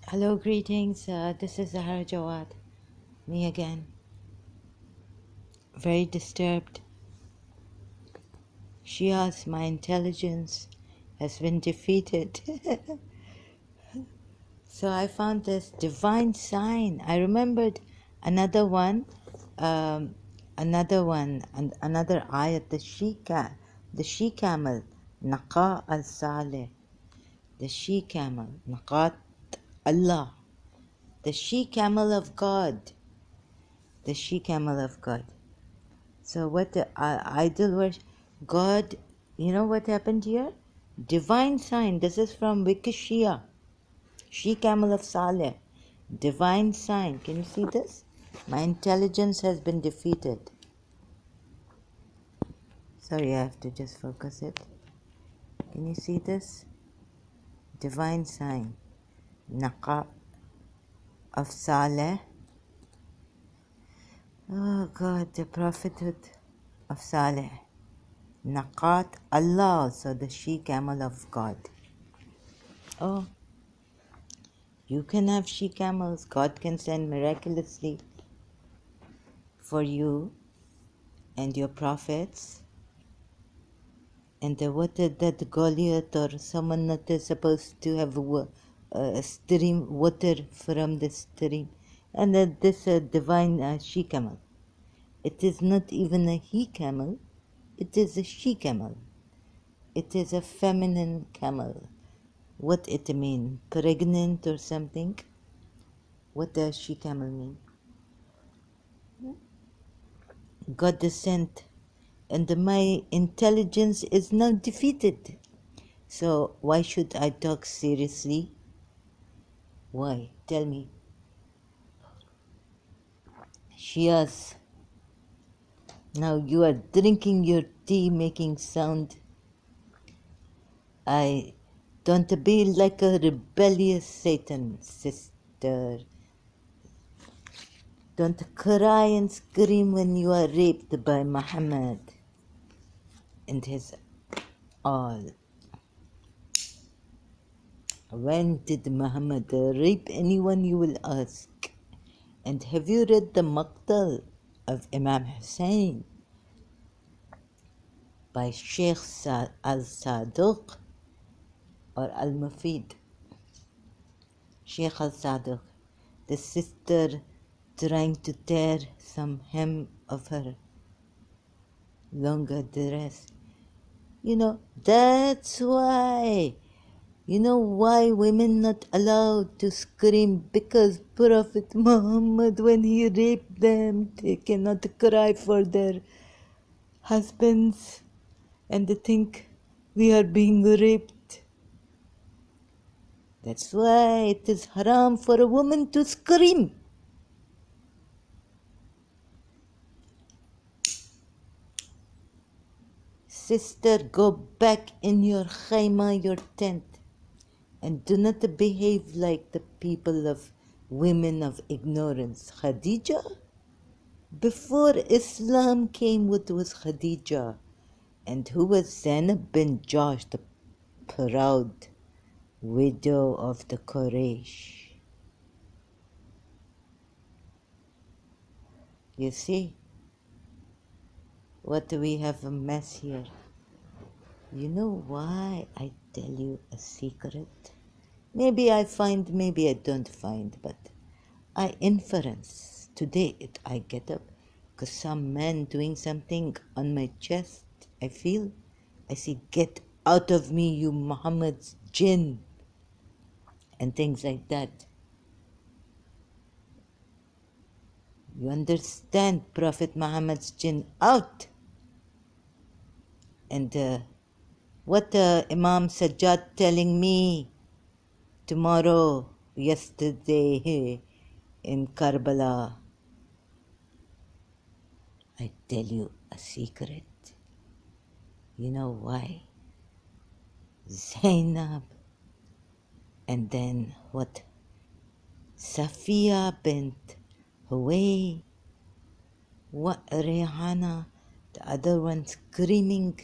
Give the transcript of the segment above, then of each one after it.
Hello, greetings. This is Zahra Jawad. Me again. Very disturbed. Shias, my intelligence has been defeated. So I found this divine sign. I remembered another one, um, and another ayat, the she camel, Naqa al Saleh, the she camel, Naqat Allah, the she camel of God, the she camel of God. So what the idol worship? God, you know what happened here? Divine sign. This is from Wikishia. She camel of Saleh. Divine sign. Can you see this? My intelligence has been defeated. Sorry, I have to just focus it. Can you see this? Divine sign. Naqa of Saleh. Oh God, the prophethood of Saleh. Naqat Allah, so the she camel of God. Oh, you can have she camels. God can send miraculously for you and your prophets. And the water that Goliath or someone that is supposed to have a stream, water from the stream. And that this divine she camel. It is not even a he camel, it is a she camel. It is a feminine camel. What it mean? Pregnant or something? What does she camel mean? God sent, and my intelligence is now defeated. So why should I talk seriously? Why? Tell me. Shias, now you are drinking your tea making sound. I don't be like a rebellious Satan, sister. Don't cry and scream when you are raped by Muhammad and his all. When did Muhammad rape anyone, you will ask? And have you read the Maqtal of Imam Hussein by Sheikh al-Sadiq or al-Mufid? Sheikh al-Sadiq, the sister trying to tear some hem of her longer dress. You know, that's why. You know why women not allowed to scream? Because Prophet Muhammad, when he raped them, they cannot cry for their husbands and they think we are being raped. That's why it is haram for a woman to scream. Sister, go back in your khayma, your tent, and do not behave like the people of women of ignorance. Khadija? Before Islam came, what was Khadija? And who was Zainab bin Josh, the proud widow of the Quraysh? You see, what we have a mess here. You know why I tell you a secret? Maybe I find, maybe I don't find, but I inference. Today I get up because some man doing something on my chest. I feel, I see, get out of me, you Muhammad's jinn, and things like that. You understand, Prophet Muhammad's jinn out. And what Imam Sajjad telling me tomorrow, yesterday in Karbala. I tell you a secret. You know why? Zainab, and then what? Safiya bint Huway, what Rihanna, the other one screaming,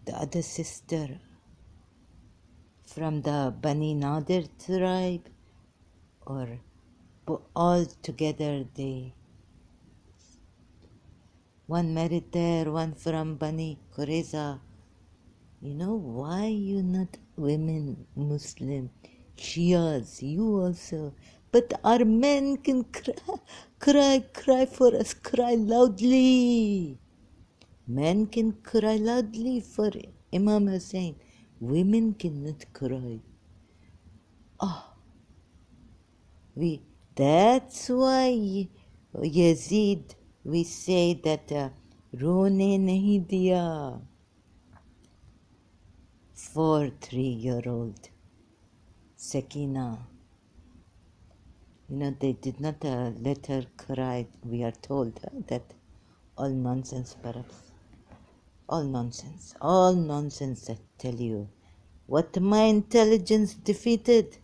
the other sister from the Bani Nadir tribe, or all together they, one married there, one from Bani Qurayza. You know, why you not women, Muslim, Shias, you also. But our men can cry for us, cry loudly. Men can cry loudly for Imam Hussein. Women cannot cry. That's why Yazid, we say that Rone nahi diya for 3-year-old Sakina. You know, they did not let her cry, we are told that all nonsense perhaps. All nonsense, I tell you. What my intelligence defeated,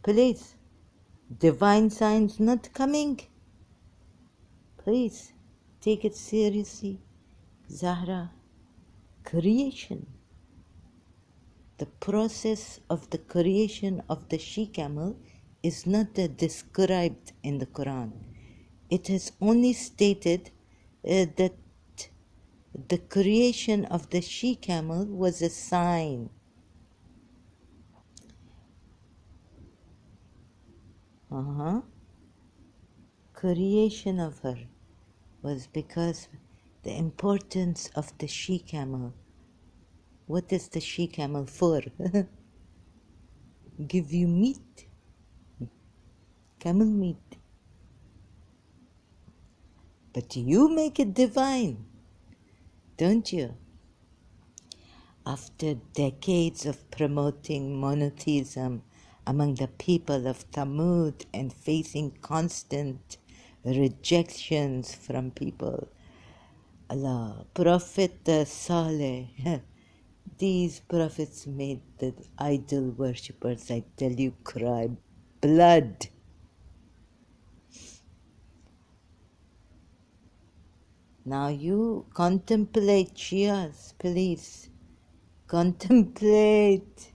please. Divine signs not coming. Please, take it seriously. Zahra, creation. The process of the creation of the she-camel is not described in the Quran. It has only stated that the creation of the she-camel was a sign. Creation of her was because the importance of the she-camel. What is the she-camel for? Give you meat, camel meat. But you make it divine, don't you? After decades of promoting monotheism among the people of Thamud and facing constant rejections from people, Allah, Prophet Saleh, these prophets made the idol worshippers, I tell you, cry blood. Now you contemplate, Shias, please. Contemplate.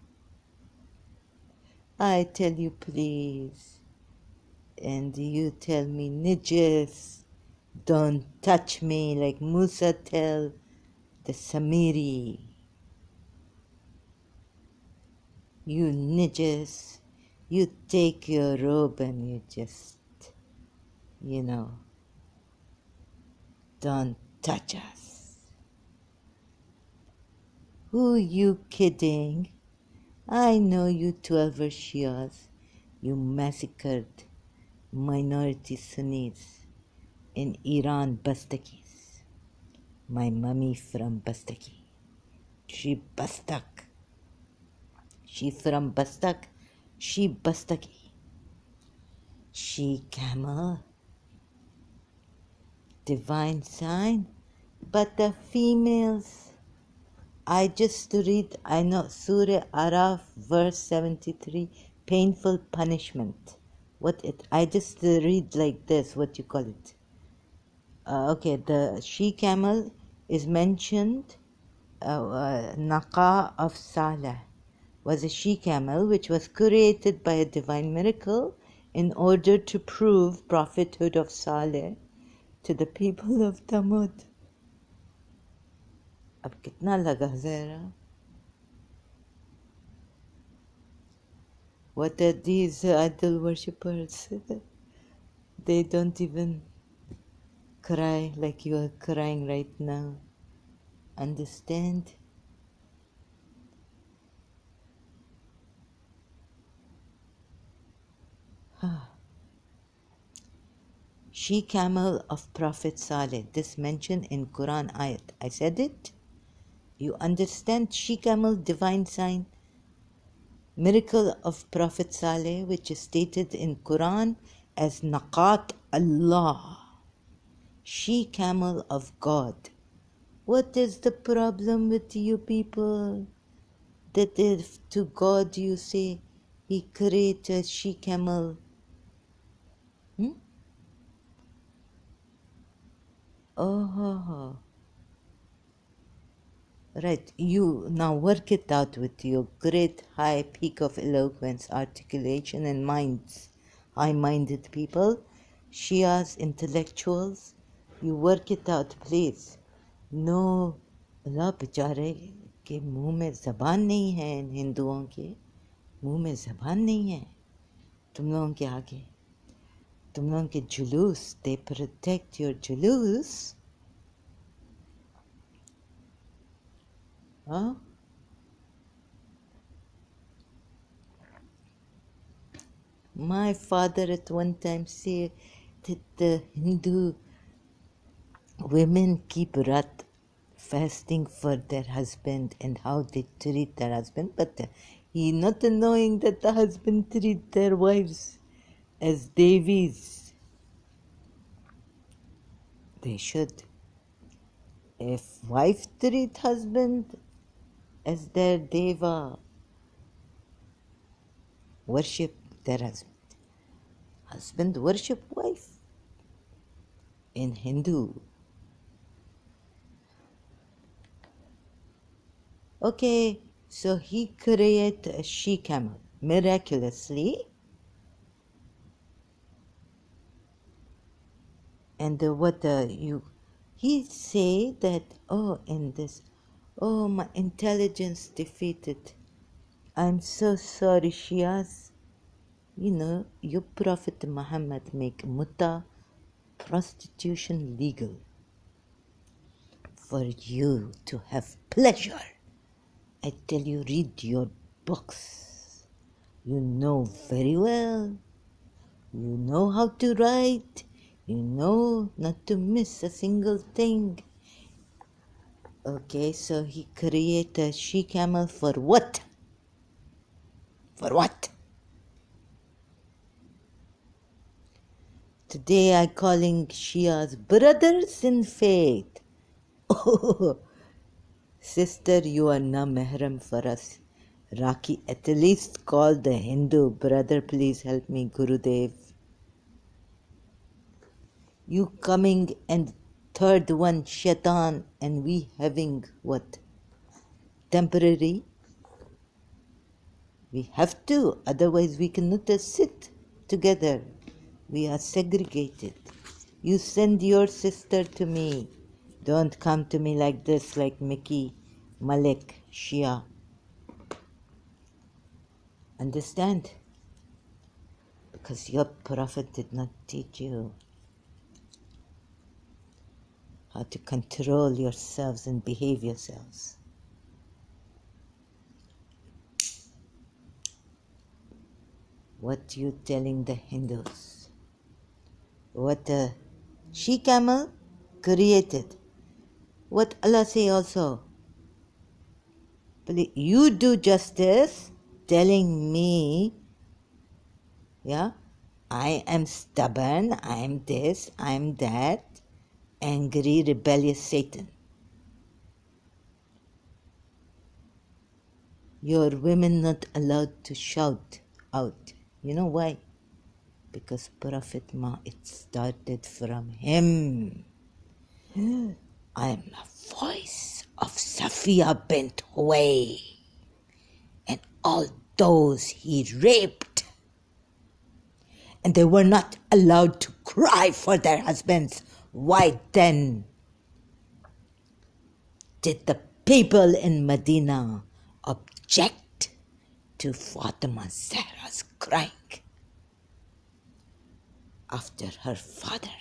I tell you, please. And you tell me, Nijis, don't touch me like Musa tell the Samiri. You Nijis, you take your robe and you just, don't touch us. Who you kidding? I know you 12 Shias. You massacred minority Sunnis in Iran, Bastakis. My mummy from Bastaki. She Bastak. She from Bastak. She Bastaki. She camel. Divine sign. But the females, I just read, I know Surah Araf, verse 73, painful punishment. I just read like this, what you call it. Okay, the she-camel is mentioned, Naqa of Saleh was a she-camel which was created by a divine miracle in order to prove prophethood of Saleh to the people of Thamud. अब कितना लगा ज़रा? What are these idol worshippers? They don't even cry like you are crying right now. Understand? She-camel of Prophet Saleh. This mentioned in Quran ayat. I said it? You understand? She-camel, divine sign. Miracle of Prophet Saleh, which is stated in Quran as Naqat Allah. She-camel of God. What is the problem with you people? That if to God you say He created she-camel. Oh. Right, you now work it out with your great high peak of eloquence, articulation, and minds. high-minded people, Shias, intellectuals, you work it out, please. No, अल्लाह बेचारे के मुंह में ज़बान नहीं है, इन हिंदुओं के मुंह में ज़बान नहीं है तुम लोगों के आगे, तुम लोगों के जुलूस, they protect your जुलूस. Huh? My father at one time said that the Hindu women keep Rat fasting for their husband and how they treat their husband, but he not knowing that the husband treat their wives as devis. They should. If wife treat husband as their deva, worship their husband. Husband worship wife. In Hindu. Okay, so he created a she-camel miraculously. And he say that, my intelligence defeated. I'm so sorry, Shias. Your Prophet Muhammad make mutta, prostitution, legal for you to have pleasure. I tell you, read your books. You know very well. You know how to write. You know not to miss a single thing. Okay, so he created a she-camel for what? For what? Today I calling Shias brothers in faith. Oh, sister, you are na mehram for us. Raki, at least call the Hindu brother, please help me, Gurudev. You coming and third one, Shaitan, and we having what? Temporary? We have to, otherwise we cannot sit together. We are segregated. You send your sister to me. Don't come to me like this, like Mickey, Malik, Shia. Understand? Because your prophet did not teach you how to control yourselves and behave yourselves. What you telling the Hindus? What a she-camel created. What Allah say also? You do justice telling me, yeah, I am stubborn, I am this, I am that, angry, rebellious Satan. Your women not allowed to shout out. You know why? Because Prophet Ma, it started from him. I am the voice of Safiya bint Huway and all those he raped. And they were not allowed to cry for their husbands. Why then did the people in Medina object to Fatima Zahra's crying after her father?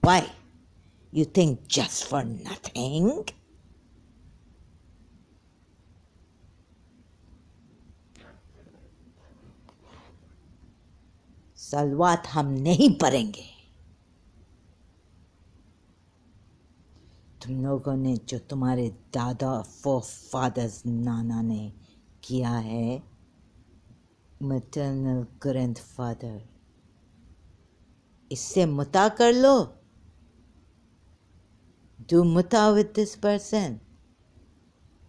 Why? You think just for nothing? सलवात हम नहीं पढ़ेंगे. तुम लोगों ने जो तुम्हारे दादा forefathers नाना ने किया है, maternal grandfather, इससे मुता कर लो. Do muta with this person.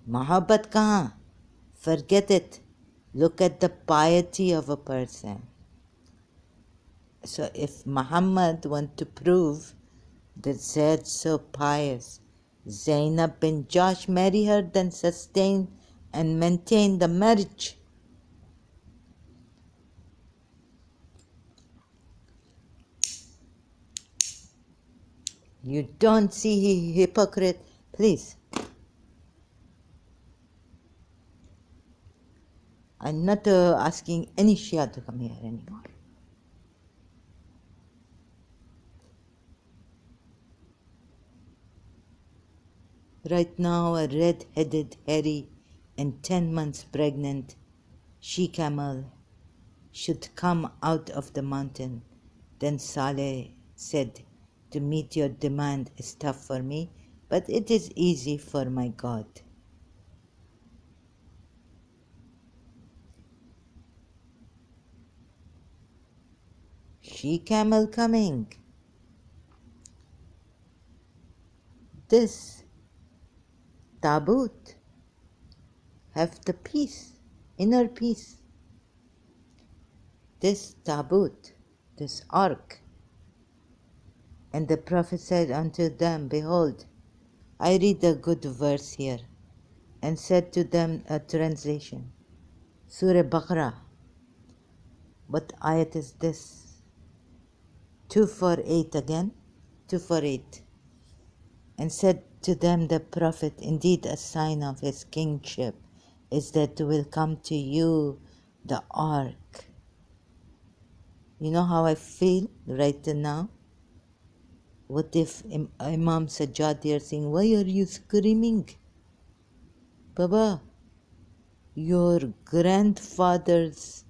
Mahabbat kahan? Forget it. Look at the piety of a person. So if Muhammad want to prove that Zayd's so pious, Zainab bin Josh marry her, then sustain and maintain the marriage. You don't see hypocrite? Please. I'm not asking any Shia to come here anymore. Right now, a red-headed, hairy, and 10 months pregnant she-camel should come out of the mountain. Then Saleh said, to meet your demand is tough for me, but it is easy for my God. She-camel coming. This tabut have the peace, inner peace. This tabut, this ark. And the Prophet said unto them, behold, I read a good verse here, and said to them a translation, Surah Baqarah. What ayat is this? 248 again, 248. And said to them the Prophet, indeed a sign of his kingship is that will come to you the ark. You know how I feel right now? What if Imam Sajjad here saying, why are you screaming? Baba, your grandfather's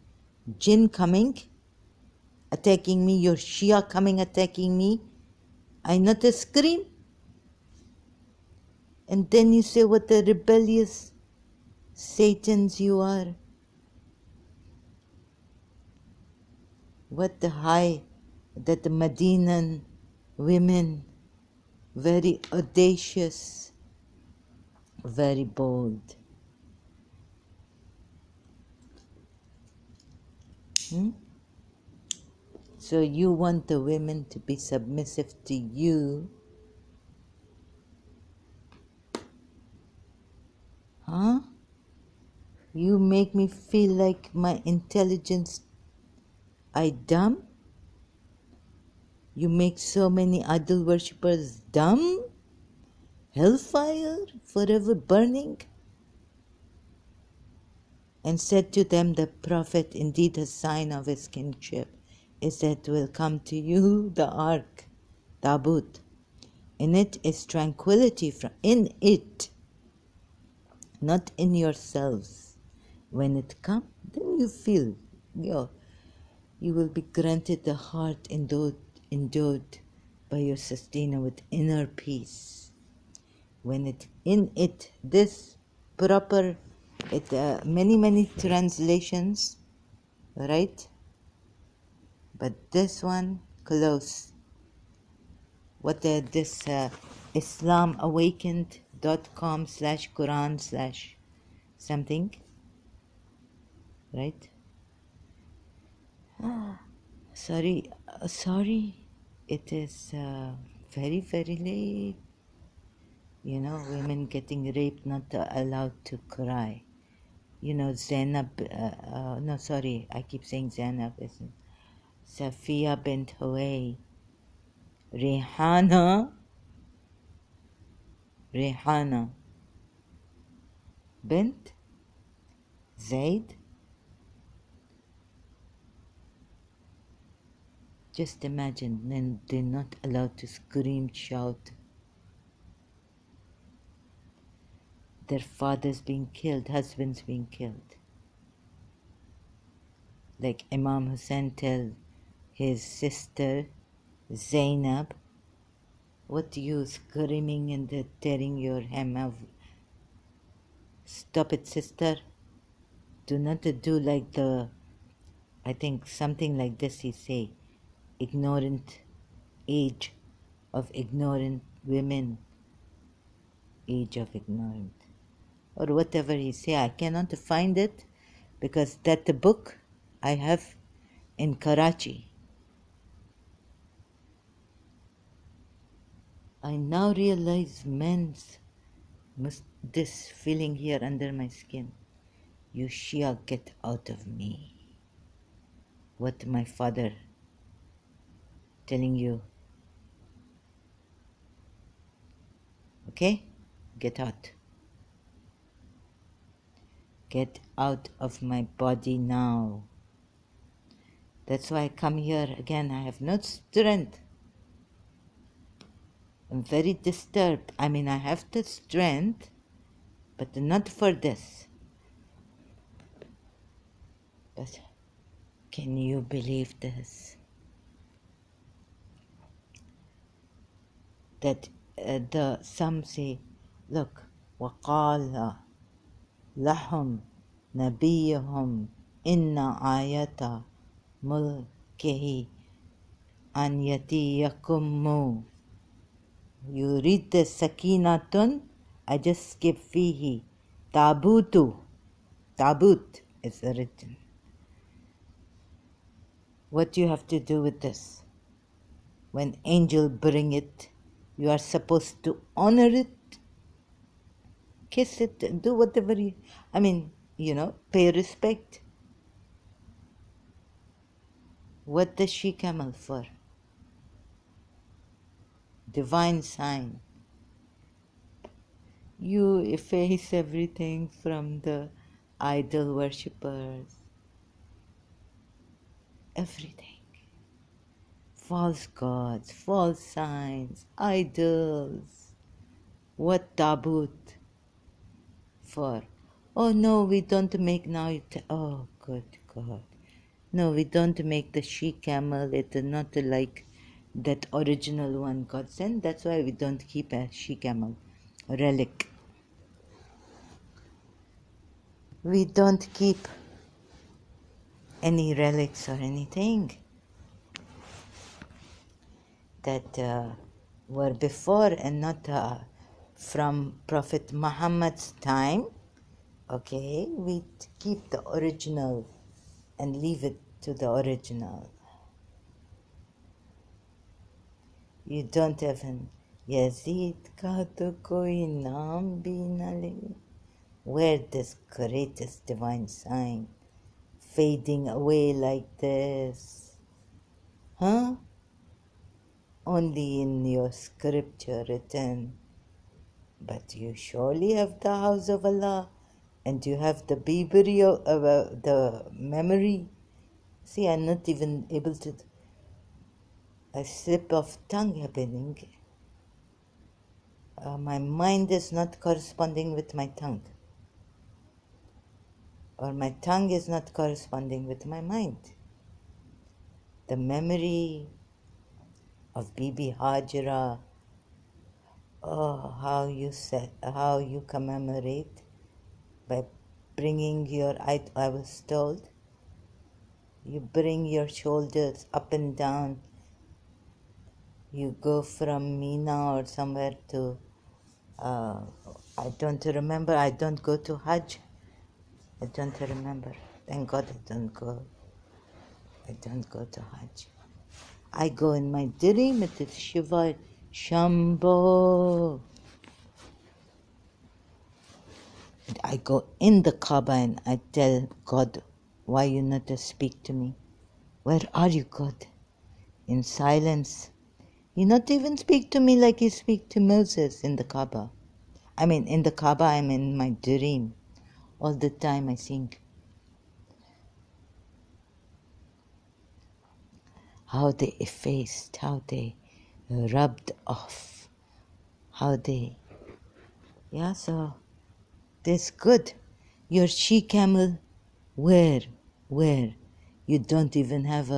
jinn coming, attacking me, your Shia coming attacking me, I not scream? And then you say what a rebellious Satans you are. What the high that the Medinan women, very audacious, very bold. So you want the women to be submissive to you, huh? You make me feel like my intelligence I dumb? You make so many idol worshippers dumb? Hellfire forever burning? And said to them the Prophet, indeed a sign of his kingship is that will come to you the ark, Tabut. In it is tranquility, in it, not in yourselves. When it comes, then you feel, you will be granted the heart endowed by your sustainer with inner peace. When it in it, this proper, many translations, right? But this one close. What this IslamAwakened.com/Quran/something, right? Sorry, it is very late. You know, women getting raped, not allowed to cry. You know, Zainab, no, sorry, I keep saying Zainab, isn't Safiya bint Huway, Rehana bint Zaid. Just imagine, then they're not allowed to scream, shout. Their fathers being killed, husbands being killed. Like Imam Hussein tell his sister Zainab, what you screaming and tearing your hem off? Stop it, sister. Do not do like I think something like this he say, ignorant age of ignorant women, age of ignorant. Or whatever he say, I cannot find it because that book I have in Karachi. I now realize men's this feeling here under my skin. You Shia, get out of me. What my father telling you. Okay? Get out. Get out of my body now. That's why I come here again. I have no strength. I'm very disturbed. I mean, I have the strength, but not for this. But can you believe this? That some say, look, وَقَالَ لَهُمْ نَبِيُّهُمْ إِنَّ آيَةَ مُلْكِهِ أَنْ يَأْتِيَكُمْ. You read the Sakinatun, I just skip fihi. Tabutu. Tabut is written. What do you have to do with this? When angel bring it, you are supposed to honor it, kiss it, do whatever you, pay respect. What the she-camel for? Divine sign. You efface everything from the idol worshippers. Everything. False gods, false signs, idols. What tabut for? Oh no, we don't make now. Oh, good God. No, we don't make the she-camel. It is not like that original one God sent. That's why we don't keep a she-camel relic. We don't keep any relics or anything that were before and not from Prophet Muhammad's time. Okay, we keep the original and leave it to the original. You don't even Yazid ka to koi naam bhi na le. Where this greatest divine sign fading away like this? Huh? Only in your scripture written. But you surely have the house of Allah and you have the memory the memory. See, I'm not even able to. A slip of tongue happening. My mind is not corresponding with my tongue. Or my tongue is not corresponding with my mind. The memory of Bibi Hajra. Oh, how you commemorate by bringing your, I was told, you bring your shoulders up and down. You go from Mina or somewhere to, I don't remember, I don't go to Hajj. I don't remember. Thank God I don't go to Hajj. I go in my dream, it is Shiva Shambho. I go in the Kaaba and I tell God, why you not to speak to me? Where are you, God? In silence. You not even speak to me like you speak to Moses in the Kaaba. I mean, in the Kaaba, I'm in my dream. All the time I think, how they effaced, how they rubbed off, how they, so that's good. Your she-camel, where? You don't even have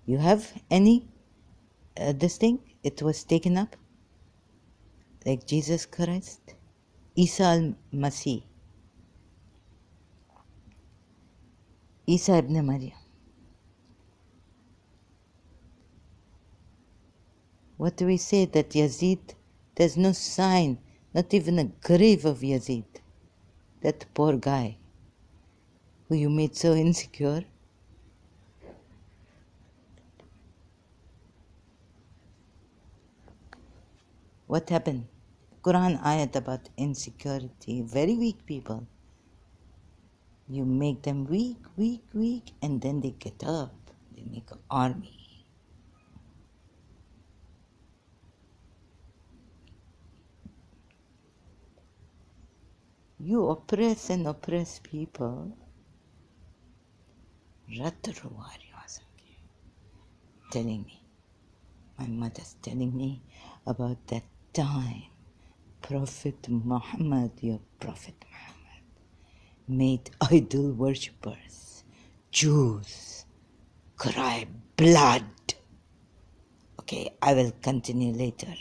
you have any, this thing? It was taken up? Like Jesus Christ? Isa al-Masih. Isa ibn Maryam. What do we say? That Yazid, there's no sign, not even a grave of Yazid. That poor guy who you made so insecure. What happened? Quran ayat about insecurity. Very weak people. You make them weak, and then they get up. They make an army. You oppress and oppress people. Telling me, my mother's telling me about that time Prophet Muhammad, your Prophet Muhammad, made idol worshippers, Jews, cry blood. Okay, I will continue later.